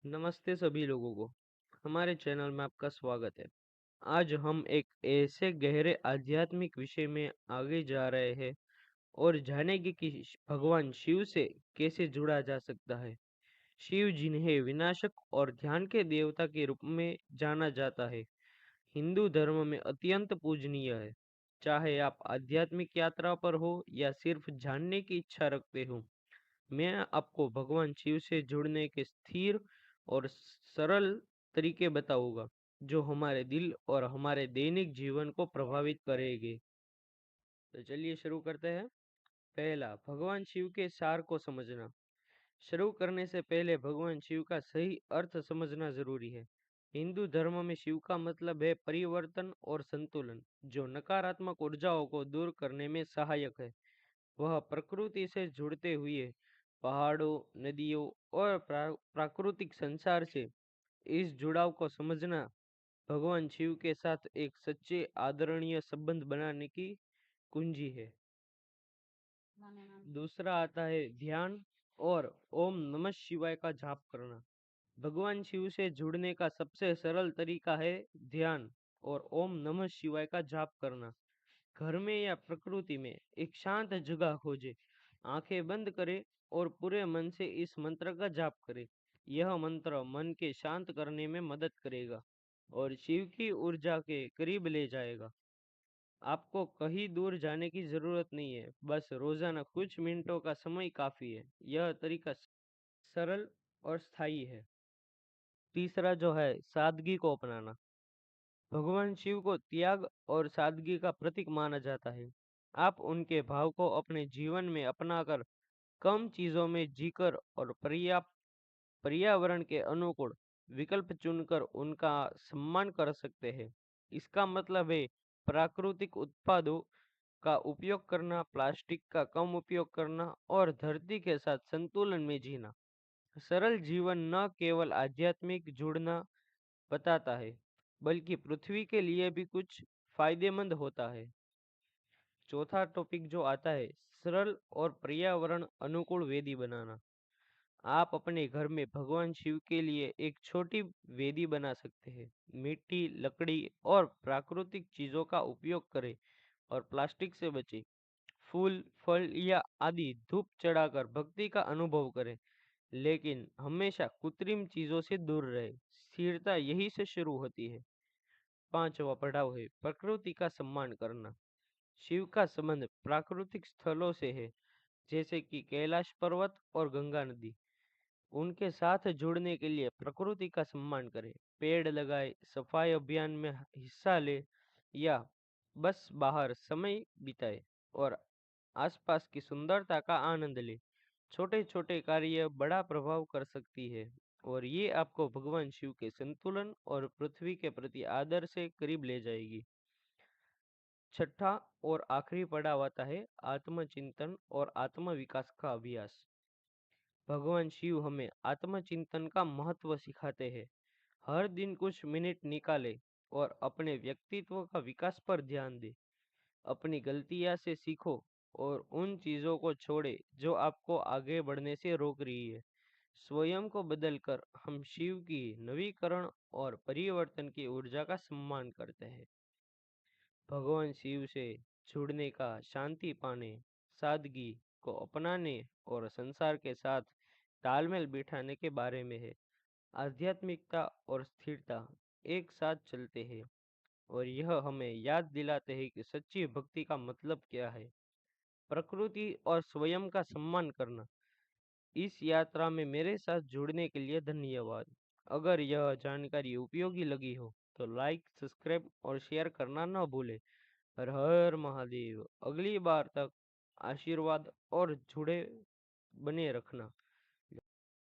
नमस्ते सभी लोगों को। हमारे चैनल में आपका स्वागत है। आज हम एक ऐसे गहरे आध्यात्मिक विषय में आगे जा रहे हैं और जानेंगे कि भगवान शिव से कैसे जुड़ा जा सकता है। शिव जिन्हें विनाशक और ध्यान के देवता के रूप में जाना जाता है, हिंदू धर्म में अत्यंत पूजनीय है। चाहे आप आध्यात्मिक यात्रा पर हो या सिर्फ जानने की इच्छा रखते हो, मैं आपको भगवान शिव से जुड़ने के स्थिर और सरल तरीके बताऊंगा, जो हमारे दिल और हमारे दैनिक जीवन को प्रभावित करेंगे। तो चलिए शुरू करते हैं। पहला, भगवान शिव के सार को समझना। शुरू करने से पहले भगवान शिव का सही अर्थ समझना जरूरी है। हिंदू धर्म में शिव का मतलब है परिवर्तन और संतुलन, जो नकारात्मक ऊर्जाओं को दूर करने में सहायक है। वह प्रकृति से जुड़ते हुए पहाड़ों, नदियों और प्राकृतिक संसार से इस जुड़ाव को समझना भगवान शिव के साथ एक सच्चे आदरणीय संबंध बनाने की कुंजी है। दूसरा आता है ध्यान और ओम नमः शिवाय का जाप करना। भगवान शिव से जुड़ने का सबसे सरल तरीका है ध्यान और ओम नमः शिवाय का जाप करना। घर में या प्रकृति में एक शांत जगह खोजे, आंखें बंद करें और पूरे मन से इस मंत्र का जाप करें। यह मंत्र मन के शांत करने में मदद करेगा और शिव की ऊर्जा के करीब ले जाएगा। आपको कहीं दूर जाने की जरूरत नहीं है, बस रोजाना कुछ मिनटों का समय काफी है। यह तरीका सरल और स्थायी है। तीसरा जो है सादगी को अपनाना। भगवान शिव को त्याग और सादगी का प्रतीक माना जाता है। आप उनके भाव को अपने जीवन में अपनाकर कम चीजों में जीकर और पर्यावरण के अनुकूल विकल्प चुनकर उनका सम्मान कर सकते हैं। इसका मतलब है प्राकृतिक उत्पादों का उपयोग करना, प्लास्टिक का कम उपयोग करना और धरती के साथ संतुलन में जीना। सरल जीवन न केवल आध्यात्मिक जुड़ना बताता है, बल्कि पृथ्वी के लिए भी कुछ फायदेमंद होता है। चौथा टॉपिक जो आता है सरल और पर्यावरण अनुकूल वेदी बनाना। आप अपने घर में भगवान शिव के लिए एक छोटी वेदी बना सकते हैं। मिट्टी, लकड़ी और प्राकृतिक चीजों का उपयोग करें और प्लास्टिक से बचें। फूल, फल या आदि धूप चढ़ाकर भक्ति का अनुभव करें, लेकिन हमेशा कृत्रिम चीजों से दूर रहे। स्थिरता यही से शुरू होती है। पांचवा पड़ाव है प्रकृति का सम्मान करना। शिव का संबंध प्राकृतिक स्थलों से है, जैसे कि कैलाश पर्वत और गंगा नदी। उनके साथ जुड़ने के लिए प्रकृति का सम्मान करें, पेड़ लगाए, सफाई अभियान में हिस्सा ले या बस बाहर समय बिताए और आसपास की सुंदरता का आनंद ले। छोटे छोटे कार्य बड़ा प्रभाव कर सकती है और ये आपको भगवान शिव के संतुलन और पृथ्वी के प्रति आदर से करीब ले जाएगी। छठा और आखिरी पड़ाव आता है आत्मचिंतन और आत्म विकास का अभ्यास। भगवान शिव हमें आत्मचिंतन का महत्व सिखाते हैं। हर दिन कुछ मिनट निकाले और अपने व्यक्तित्व का विकास पर ध्यान दे। अपनी गलतियां से सीखो और उन चीजों को छोड़े जो आपको आगे बढ़ने से रोक रही है। स्वयं को बदलकर हम शिव की नवीकरण और परिवर्तन की ऊर्जा का सम्मान करते हैं। भगवान शिव से जुड़ने का शांति पाने, सादगी को अपनाने और संसार के साथ तालमेल बिठाने के बारे में है। आध्यात्मिकता और स्थिरता एक साथ चलते हैं और यह हमें याद दिलाते हैं कि सच्ची भक्ति का मतलब क्या है। प्रकृति और स्वयं का सम्मान करना। इस यात्रा में मेरे साथ जुड़ने के लिए धन्यवाद। अगर यह जानकारी उपयोगी लगी हो तो लाइक, सब्सक्राइब और शेयर करना न भूलें। हर हर महादेव। अगली बार तक आशीर्वाद और जुड़े बने रखना।